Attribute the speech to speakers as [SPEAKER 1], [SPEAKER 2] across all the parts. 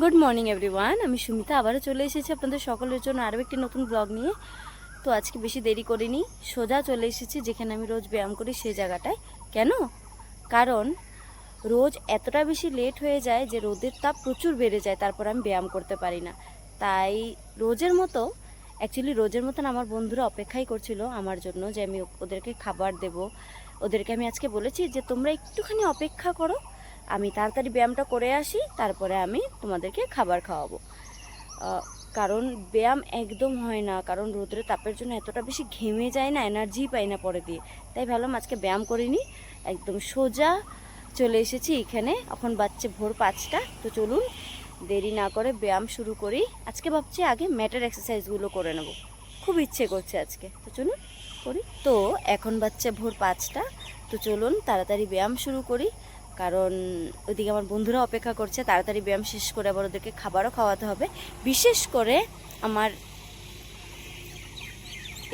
[SPEAKER 1] Good morning everyone, আমি সুমিতা আবারও চলে এসেছি আপনাদের সকলের জন্য আরও একটি নতুন ব্লগ নিয়ে। তো আজকে বেশি দেরি করিনি, সোজা চলে এসেছি যেখানে আমি রোজ ব্যায়াম করি সেই জায়গাটায়। কেন? কারণ রোজ এতটা বেশি লেট হয়ে যায় যে রোদের তাপ প্রচুর বেড়ে যায়, তারপর আমি ব্যায়াম করতে পারি না। তাই রোজের মতো রোজের মতন আমার বন্ধুরা অপেক্ষাই করছিল আমার জন্য যে আমি ওদেরকে খাবার দেব। ওদেরকে আমি আজকে বলেছি যে তোমরা একটুখানি অপেক্ষা করো, আমি তাড়াতাড়ি ব্যায়ামটা করে আসি, তারপরে আমি তোমাদেরকে খাবার খাওয়াবো। কারণ ব্যায়াম একদম হয় না, কারণ রোদের তাপের জন্য এতটা বেশি ঘেমে যায় না, এনার্জি পাই না পরে দিয়ে। তাই ভাবলাম আজকে ব্যায়াম করিনি, একদম সোজা চলে এসেছি এখানে। এখন বাজছে ভোর 5টা। তো চলুন দেরি না করে ব্যায়াম শুরু করি। আজকে ভাবছি আগে ম্যাটের এক্সারসাইজগুলো করে নেব, খুব ইচ্ছে করছে আজকে। তো চলুন করি। তো এখন বাজছে ভোর 5টা। তো চলুন তাড়াতাড়ি ব্যায়াম শুরু করি, কারণ ওইদিকে আমার বন্ধুরা অপেক্ষা করছে। তাড়াতাড়ি ব্যায়াম শেষ করে আবার ওদেরকে খাবারও খাওয়াতে হবে। বিশেষ করে আমার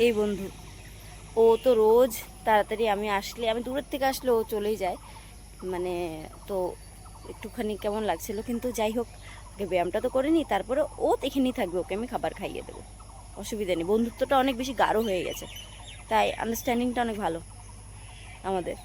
[SPEAKER 1] এই বন্ধু, ও তো রোজ তাড়াতাড়ি আমি দূরের থেকে আসলে ও চলেই যায়, মানে তো একটুখানি কেমন লাগছিল। কিন্তু যাই হোক, ওকে ব্যায়ামটা তো করে নিই, তারপরে ও এখানেই থাকবে, ওকে আমি খাবার খাইয়ে দেবো, অসুবিধা নেই। বন্ধুত্বটা অনেক বেশি গাঢ় হয়ে গেছে, তাই আন্ডারস্ট্যান্ডিংটা অনেক ভালো আমাদের।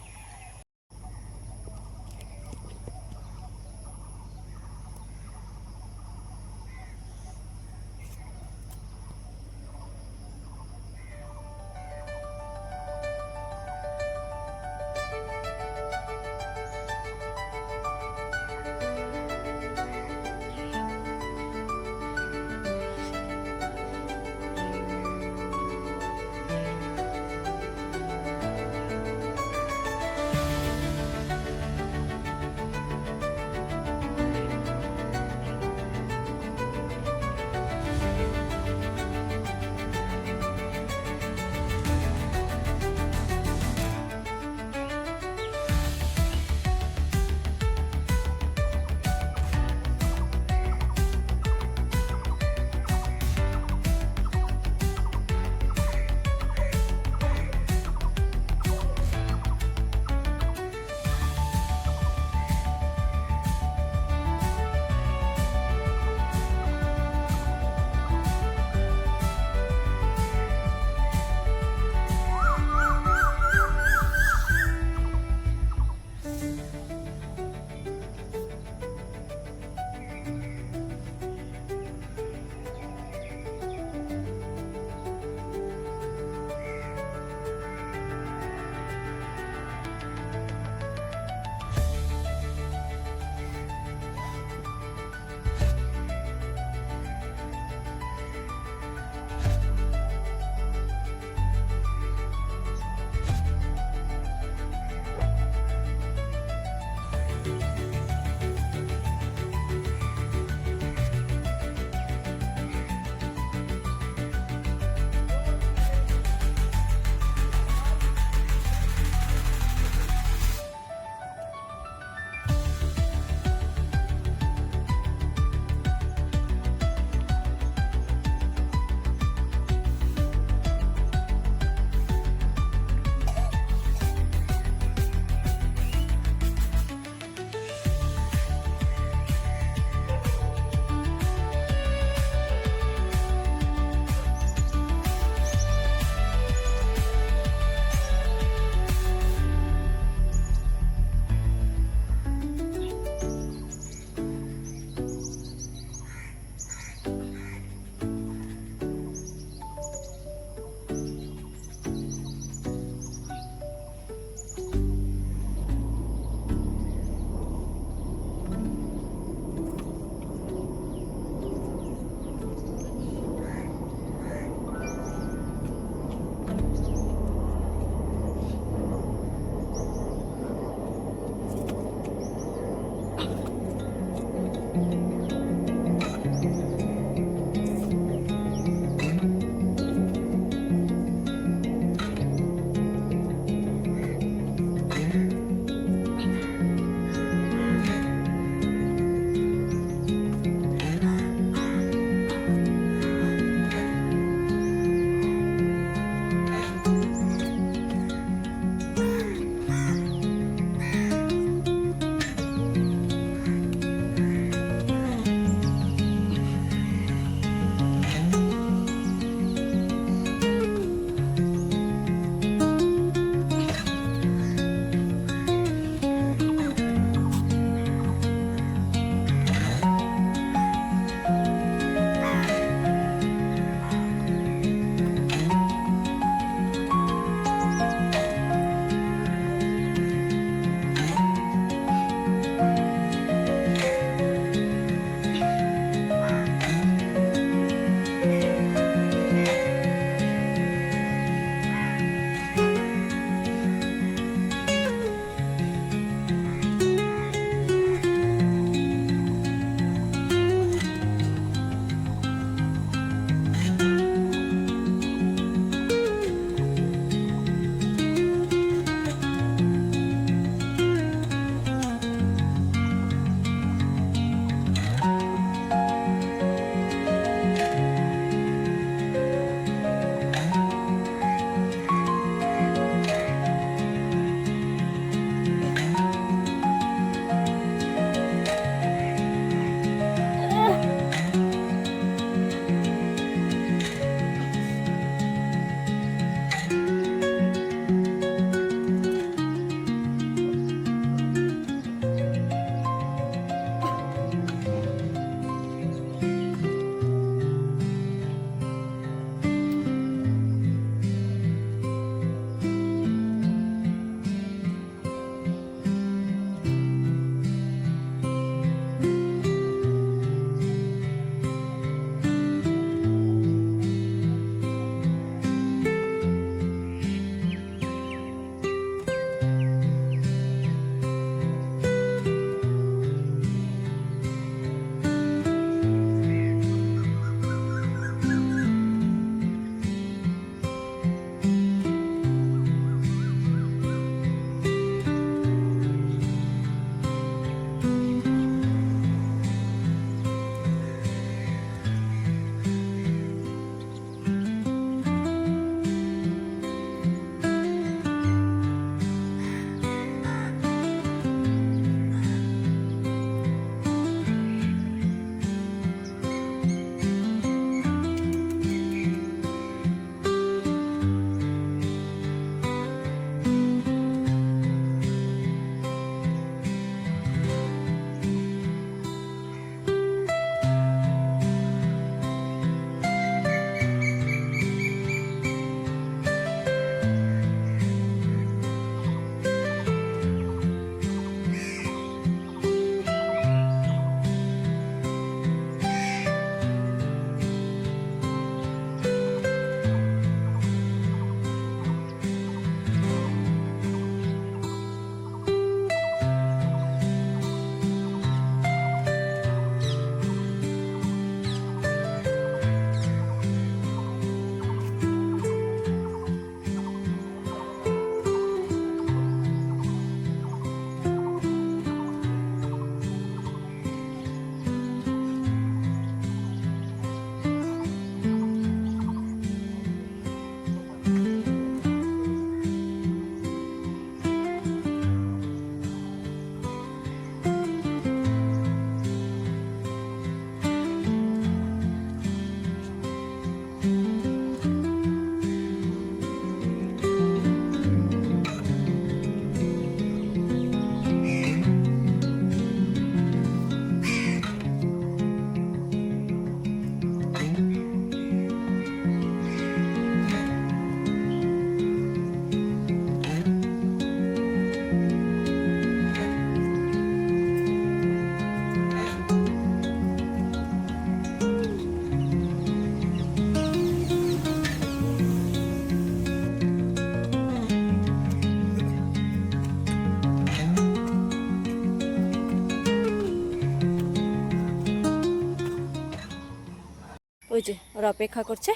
[SPEAKER 1] ওই যে ওরা অপেক্ষা করছে।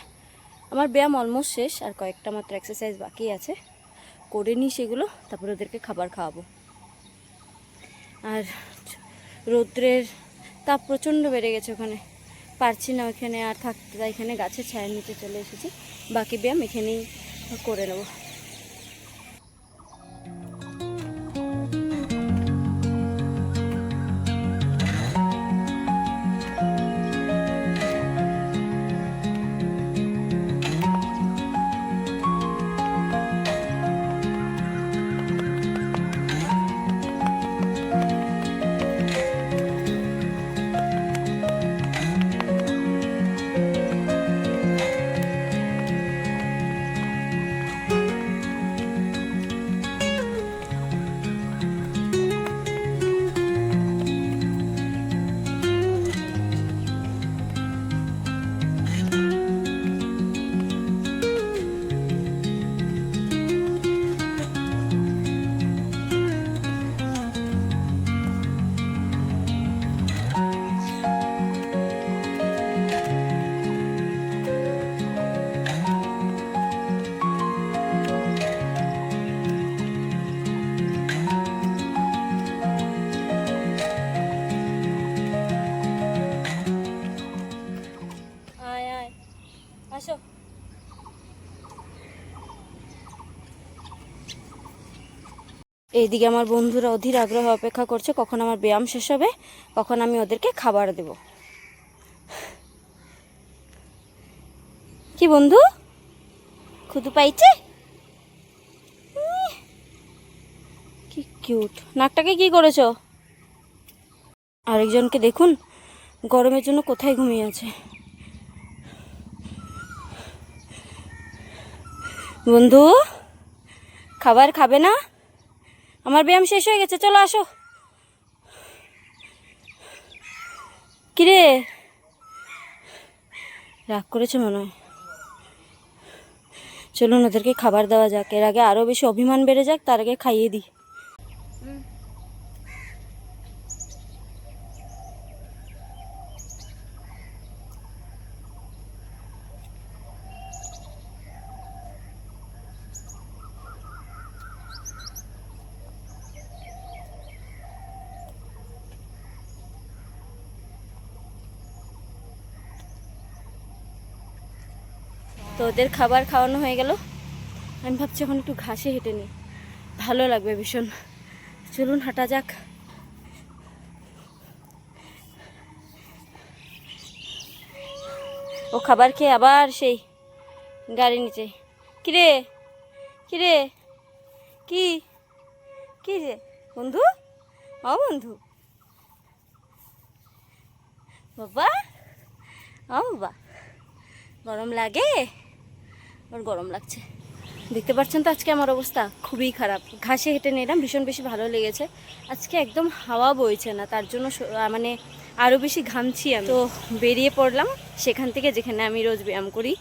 [SPEAKER 1] আমার ব্যায়াম অলমোস্ট শেষ, আর কয়েকটা মাত্র এক্সারসাইজ বাকি আছে, করে নিই সেগুলো, তারপরে ওদেরকে খাবার খাওয়াবো। আর রৌদ্রের তাপ প্রচণ্ড বেড়ে গেছে, ওখানে পারছি না ওখানে আর থাকতে, তাই এখানে গাছের ছায়ার নিচে চলে এসেছি। বাকি ব্যায়াম এখানেই করে নেব। আসো। এইদিকে আমার বন্ধুরা অধীর আগ্রহে অপেক্ষা করছে কখন আমার ব্যায়াম শেষ হবে, কখন আমি ওদেরকে খাবার দেব। কি বন্ধু, খুদু পাইছে? কি কিউট। নাকটাকে কি করেছো? আরেকজনকে দেখুন গরমের জন্য কোথায় ঘুমিয়ে আছে। বন্ধু, খাবার খাবে না? আমার ব্যায়াম শেষ হয়ে গেছে, চলো আসো। কিরে, রাগ করেছে মনে হয়। চলুন ওদেরকে খাবার দেওয়া যাক, এর আগে আরও বেশি অভিমান বেড়ে যাক, তার আগে খাইয়ে দিই। তো ওদের খাবার খাওয়ানো হয়ে গেল, আমি ভাবছি এখন একটু ঘাসে হেঁটে নিই, ভালো লাগবে ভীষণ। চলুন হাঁটা যাক। ও খাবার খেয়ে আবার সেই গাড়ি নিচে। কিরে কিরে, কি কি যে বন্ধু, ও বন্ধু, বাবা, ও বাবা, গরম লাগে? ওর গরম লাগছে। দেখতে পাচ্ছেন তো আজকে আমার অবস্থা খুবই খারাপ। ঘাসে হেঁটে নিলাম, ভীষণ বেশি ভালো লেগেছে। আজকে একদম হাওয়া বইছে না, তার জন্য মানে আরও বেশি ঘামছি আমি। তো বেরিয়ে পড়লাম সেখান থেকে, যেখানে আমি রোজ ব্যায়াম করি।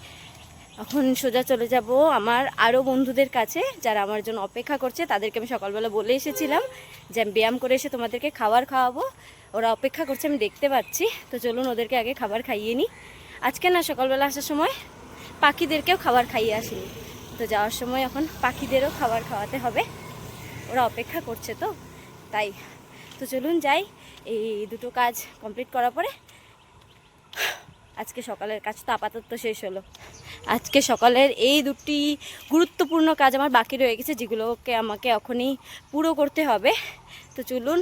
[SPEAKER 1] এখন সোজা চলে যাব আমার আরও বন্ধুদের কাছে যারা আমার জন্য অপেক্ষা করছে। তাদেরকে আমি সকালবেলা বলে এসেছিলাম যে আমি ব্যায়াম করে এসে তোমাদেরকে খাবার খাওয়াবো, ওরা অপেক্ষা করছে আমি দেখতে পাচ্ছি। তো চলুন ওদেরকে আগে খাবার খাইয়ে নিই। আজকে না সকালবেলা আসার সময় পাখিদেরকেও খাবার খাইয়ে আসিনি, তো যাওয়ার সময় এখন পাখিদেরও খাবার খাওয়াতে হবে, ওরা অপেক্ষা করছে তো তাই। তো চলুন যাই, এই দুটো কাজ কমপ্লিট করার পরে আজকে সকালের কাজ তো আপাতত শেষ হলো। আজকে সকালের এই দুটি গুরুত্বপূর্ণ কাজ আমার বাকি রয়ে গেছে, যেগুলোকে আমাকে এখনই পুরো করতে হবে। তো চলুন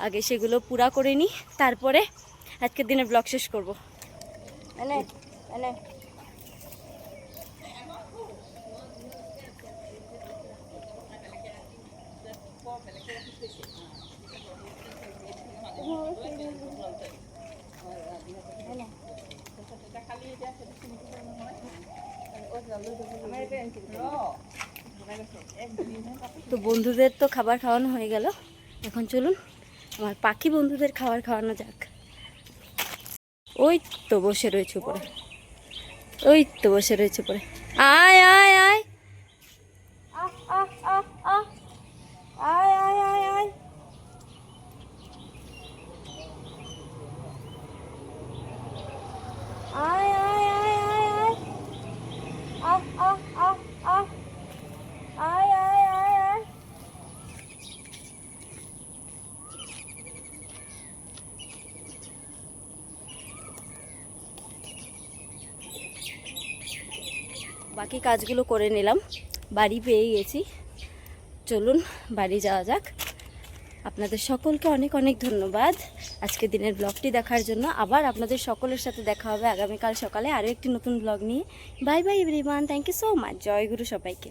[SPEAKER 1] আগে সেগুলো পুরা করে নিই, তারপরে আজকের দিনের ব্লগ শেষ করবো। এনে এনে তো বন্ধুদের তো খাবার খাওয়ানো হয়ে গেল, এখন চলুন আমার পাখি বন্ধুদের খাবার খাওয়ানো যাক। ওই তো বসে রয়েছে উপরে, ওই তো বসে রয়েছে উপরে। আয় আয় আয়, আয় আয় আয় আয়, আয় আয় বাকি কাজগুলো করে নিলাম, বাড়ি পেয়ে গেছি। চলুন বাড়ি যাওয়া যাক। আপনাদের সকলকে অনেক অনেক ধন্যবাদ আজকে দিনের ব্লগটি দেখার জন্য। আবার আপনাদের সকলের সাথে দেখা হবে আগামীকাল সকালে আরও একটি নতুন ব্লগ নিয়ে। Bye bye everyone, thank you so much. জয় গুরু সবাইকে।